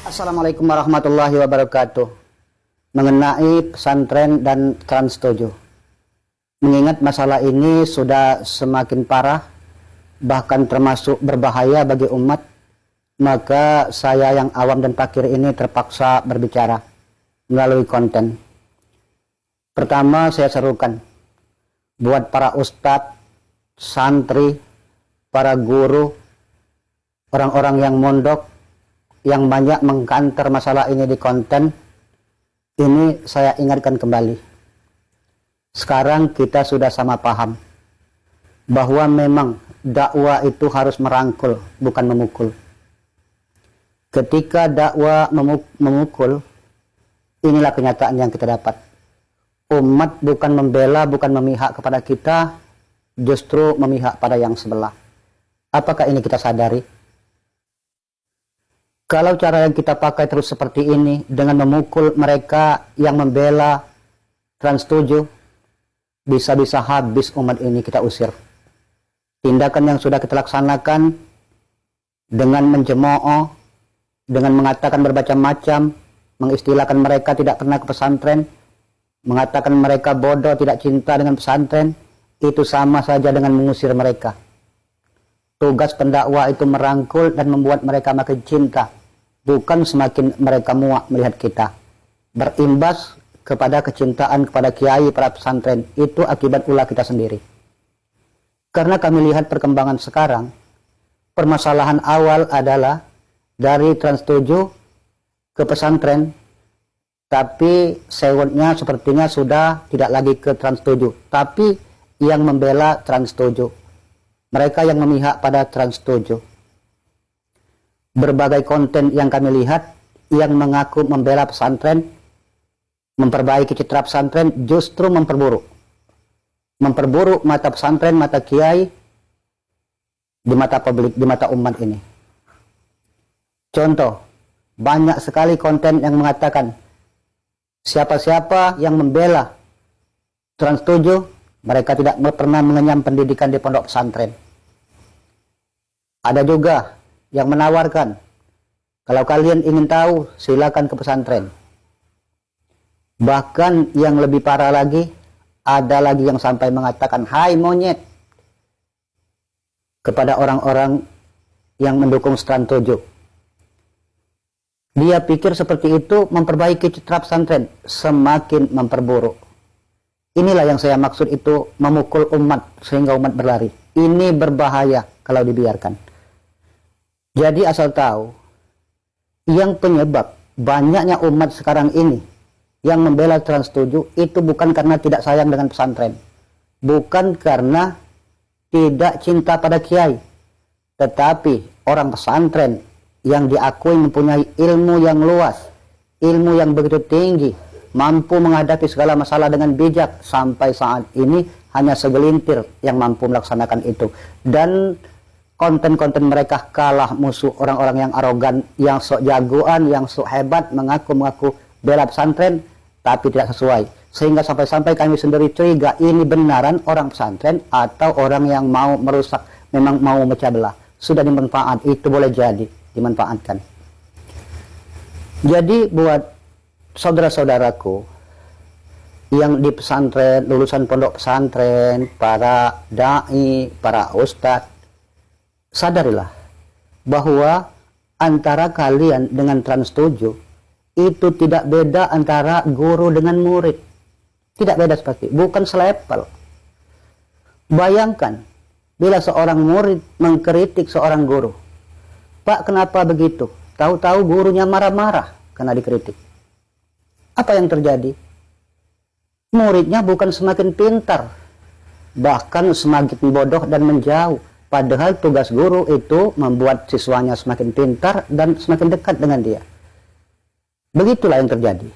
Assalamualaikum warahmatullahi wabarakatuh. Mengenai pesantren dan Trans 7. Mengingat masalah ini sudah semakin parah, bahkan termasuk berbahaya bagi umat, maka saya yang awam dan fakir ini terpaksa berbicara melalui konten. Pertama, saya serukan buat para ustadz, santri, para guru, orang-orang yang mondok, yang banyak mengkanter masalah ini di konten, ini saya ingatkan kembali. Sekarang kita sudah sama paham bahwa memang dakwah itu harus merangkul, bukan memukul. Ketika dakwah memukul, inilah kenyataan yang kita dapat. Umat bukan membela, bukan memihak kepada kita, justru memihak pada yang sebelah. Apakah ini kita sadari? Kalau cara yang kita pakai terus seperti ini, dengan memukul mereka yang membela Trans 7, bisa-bisa habis umat ini kita usir. Tindakan yang sudah kita laksanakan dengan mencemooh, dengan mengatakan bermacam-macam, mengistilahkan mereka tidak pernah ke pesantren, mengatakan mereka bodoh, tidak cinta dengan pesantren, itu sama saja dengan mengusir mereka. Tugas pendakwah itu merangkul dan membuat mereka makin cinta, bukan semakin mereka muak melihat kita. Berimbas kepada kecintaan kepada kiai para pesantren, itu akibat ulah kita sendiri. Karena kami lihat perkembangan sekarang, permasalahan awal adalah dari Trans 7 ke pesantren, tapi sewotnya sepertinya sudah tidak lagi ke Trans 7, tapi yang membela Trans 7. Mereka yang memihak pada Trans 7. Berbagai konten yang kami lihat yang mengaku membela pesantren, memperbaiki citra pesantren, justru memperburuk mata pesantren, mata kiai, di mata publik, di mata umat ini. Contoh, banyak sekali konten yang mengatakan siapa-siapa yang membela Trans 7, mereka tidak pernah mengenyam pendidikan di pondok pesantren. Ada juga yang menawarkan, kalau kalian ingin tahu, silakan ke pesantren. Bahkan yang lebih parah lagi, ada lagi yang sampai mengatakan, hai monyet, kepada orang-orang yang mendukung Trans 7. Dia pikir seperti itu memperbaiki citra pesantren, semakin memperburuk. Inilah yang saya maksud itu memukul umat sehingga umat berlari. Ini berbahaya kalau dibiarkan. Jadi asal tahu, yang penyebab banyaknya umat sekarang ini yang membela Trans 7 itu bukan karena tidak sayang dengan pesantren. Bukan karena tidak cinta pada kiai. Tetapi orang pesantren yang diakui mempunyai ilmu yang luas, ilmu yang begitu tinggi, mampu menghadapi segala masalah dengan bijak, sampai saat ini hanya segelintir yang mampu melaksanakan itu. Dan konten-konten mereka kalah musuh orang-orang yang arogan, yang sok jagoan, yang sok hebat, mengaku-mengaku bela pesantren, tapi tidak sesuai. Sehingga sampai-sampai kami sendiri curiga, ini benaran orang pesantren atau orang yang mau merusak, memang mau memecah belah. Sudah dimanfaat, itu boleh jadi dimanfaatkan. Jadi buat saudara-saudaraku yang di pesantren, lulusan pondok pesantren, para dai, para ustadz, sadarilah bahwa antara kalian dengan Trans 7 itu tidak beda antara guru dengan murid. Tidak beda seperti, bukan selepel. Bayangkan bila seorang murid mengkritik seorang guru, Pak, kenapa begitu? Tahu-tahu gurunya marah-marah karena dikritik. Apa yang terjadi? Muridnya bukan semakin pintar, bahkan semakin bodoh dan menjauh. Padahal tugas guru itu membuat siswanya semakin pintar dan semakin dekat dengan dia. Begitulah yang terjadi.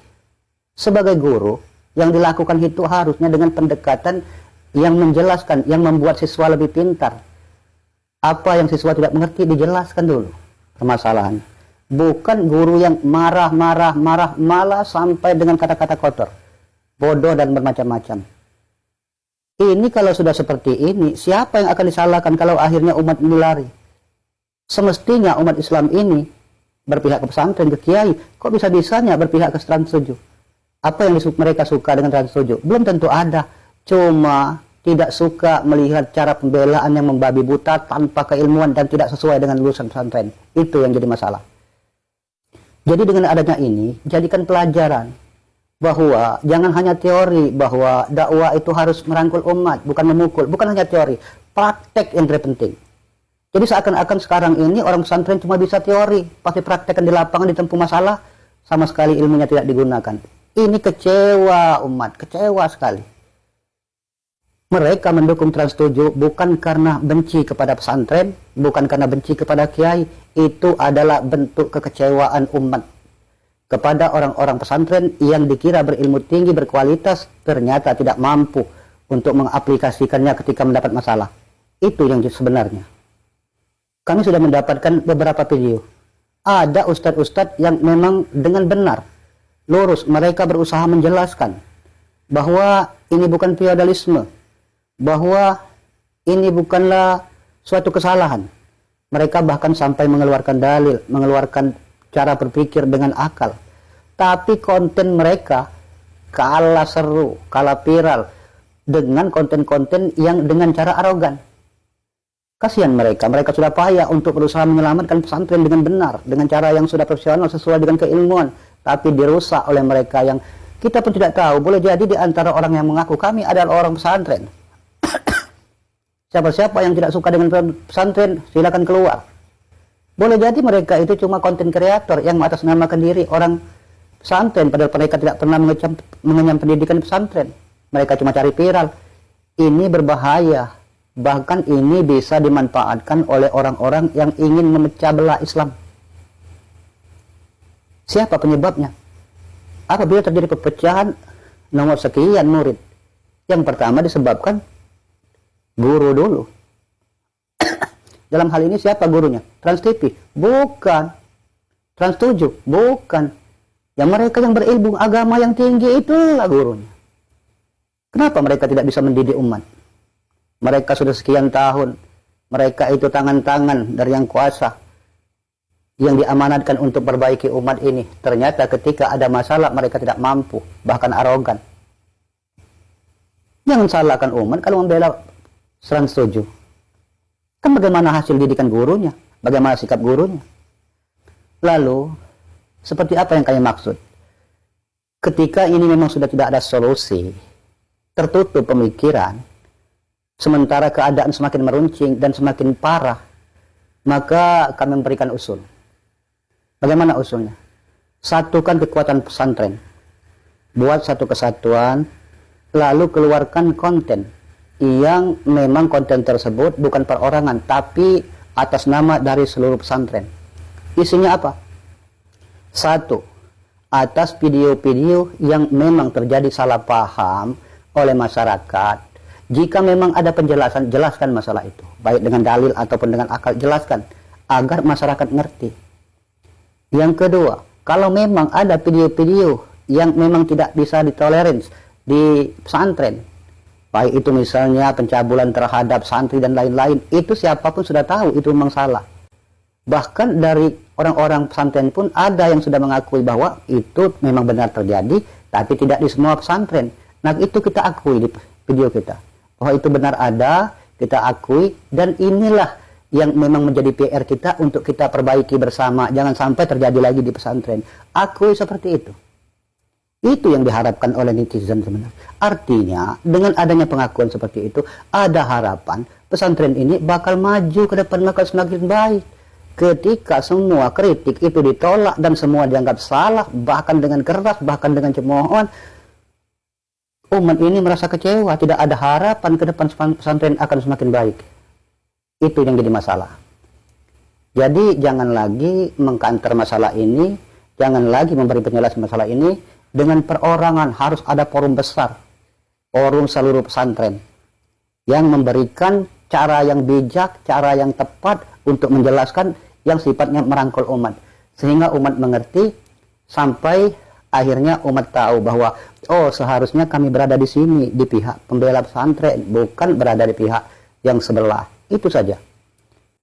Sebagai guru, yang dilakukan itu harusnya dengan pendekatan yang menjelaskan, yang membuat siswa lebih pintar. Apa yang siswa tidak mengerti dijelaskan dulu permasalahan. Bukan guru yang marah, malah sampai dengan kata-kata kotor, bodoh dan bermacam-macam. Ini kalau sudah seperti ini, siapa yang akan disalahkan kalau akhirnya umat ini lari? Semestinya umat Islam ini berpihak ke pesantren, ke kiai. Kok bisa-bisanya berpihak ke Trans 7? Apa yang mereka suka dengan Trans 7? Belum tentu ada. Cuma tidak suka melihat cara pembelaan yang membabi buta tanpa keilmuan dan tidak sesuai dengan lulusan pesantren. Itu yang jadi masalah. Jadi dengan adanya ini, jadikan pelajaran bahwa jangan hanya teori bahwa dakwah itu harus merangkul umat, bukan memukul. Bukan hanya teori, praktek yang terpenting. Jadi seakan-akan sekarang ini orang pesantren cuma bisa teori, pasti praktekkan di lapangan, ditempuh masalah, sama sekali ilmunya tidak digunakan. Ini kecewa umat, kecewa sekali. Mereka mendukung Trans 7 bukan karena benci kepada pesantren, bukan karena benci kepada kiai. Itu adalah bentuk kekecewaan umat kepada orang-orang pesantren yang dikira berilmu tinggi, berkualitas, ternyata tidak mampu untuk mengaplikasikannya ketika mendapat masalah. Itu yang sebenarnya. Kami sudah mendapatkan beberapa video. Ada ustadz-ustadz yang memang dengan benar, lurus, mereka berusaha menjelaskan bahwa ini bukan feodalisme, bahwa ini bukanlah suatu kesalahan. Mereka bahkan sampai mengeluarkan dalil, mengeluarkan cara berpikir dengan akal. Tapi konten mereka kalah seru, kalah viral dengan konten-konten yang dengan cara arogan. Kasihan mereka, mereka sudah payah untuk berusaha menyelamatkan pesantren dengan benar, dengan cara yang sudah profesional sesuai dengan keilmuan, tapi dirusak oleh mereka yang kita pun tidak tahu. Boleh jadi di antara orang yang mengaku kami adalah orang pesantren. Siapa-siapa yang tidak suka dengan pesantren, silakan keluar. Boleh jadi mereka itu cuma konten kreator yang mengatasnamakan diri orang pesantren, padahal mereka tidak pernah mengenyam pendidikan pesantren. Mereka cuma cari viral. Ini berbahaya. Bahkan ini bisa dimanfaatkan oleh orang-orang yang ingin memecah belah Islam. Siapa penyebabnya? Apabila terjadi perpecahan nomor sekian murid, yang pertama disebabkan guru dulu. Dalam hal ini siapa gurunya? Trans TV? Bukan. Trans 7? Bukan. Yang mereka yang berilmu agama yang tinggi itulah gurunya. Kenapa mereka tidak bisa mendidik umat? Mereka sudah sekian tahun. Mereka itu tangan-tangan dari yang kuasa, yang diamanatkan untuk perbaiki umat ini. Ternyata ketika ada masalah mereka tidak mampu, bahkan arogan. Jangan salahkan umat kalau membela Trans 7. Kan bagaimana hasil didikan gurunya? Bagaimana sikap gurunya? Lalu, seperti apa yang kami maksud? Ketika ini memang sudah tidak ada solusi, tertutup pemikiran, sementara keadaan semakin meruncing dan semakin parah, maka kami memberikan usul. Bagaimana usulnya? Satukan kekuatan pesantren. Buat satu kesatuan, lalu keluarkan konten yang memang konten tersebut bukan perorangan, tapi atas nama dari seluruh pesantren. Isinya apa? Satu, atas video-video yang memang terjadi salah paham oleh masyarakat. Jika memang ada penjelasan, jelaskan masalah itu. Baik dengan dalil ataupun dengan akal, jelaskan. Agar masyarakat ngerti. Yang kedua, kalau memang ada video-video yang memang tidak bisa ditoleransi di pesantren, baik itu misalnya pencabulan terhadap santri dan lain-lain, itu siapapun sudah tahu itu memang salah. Bahkan dari orang-orang pesantren pun ada yang sudah mengakui bahwa itu memang benar terjadi, tapi tidak di semua pesantren. Nah itu kita akui di video kita, bahwa itu benar ada, kita akui, dan inilah yang memang menjadi PR kita untuk kita perbaiki bersama. Jangan sampai terjadi lagi di pesantren. Akui seperti itu. Itu yang diharapkan oleh netizen sebenarnya. Artinya, dengan adanya pengakuan seperti itu, ada harapan pesantren ini bakal maju ke depan, bakal semakin baik. Ketika semua kritik itu ditolak dan semua dianggap salah, bahkan dengan keras, bahkan dengan cemoohan, umat ini merasa kecewa, tidak ada harapan ke depan pesantren akan semakin baik. Itu yang jadi masalah. Jadi jangan lagi mengkanter masalah ini, jangan lagi memberi penjelasan masalah ini dengan perorangan. Harus ada forum besar, forum seluruh pesantren yang memberikan cara yang bijak, cara yang tepat untuk menjelaskan yang sifatnya merangkul umat, sehingga umat mengerti sampai akhirnya umat tahu bahwa oh seharusnya kami berada di sini di pihak pembela pesantren, bukan berada di pihak yang sebelah. Itu saja.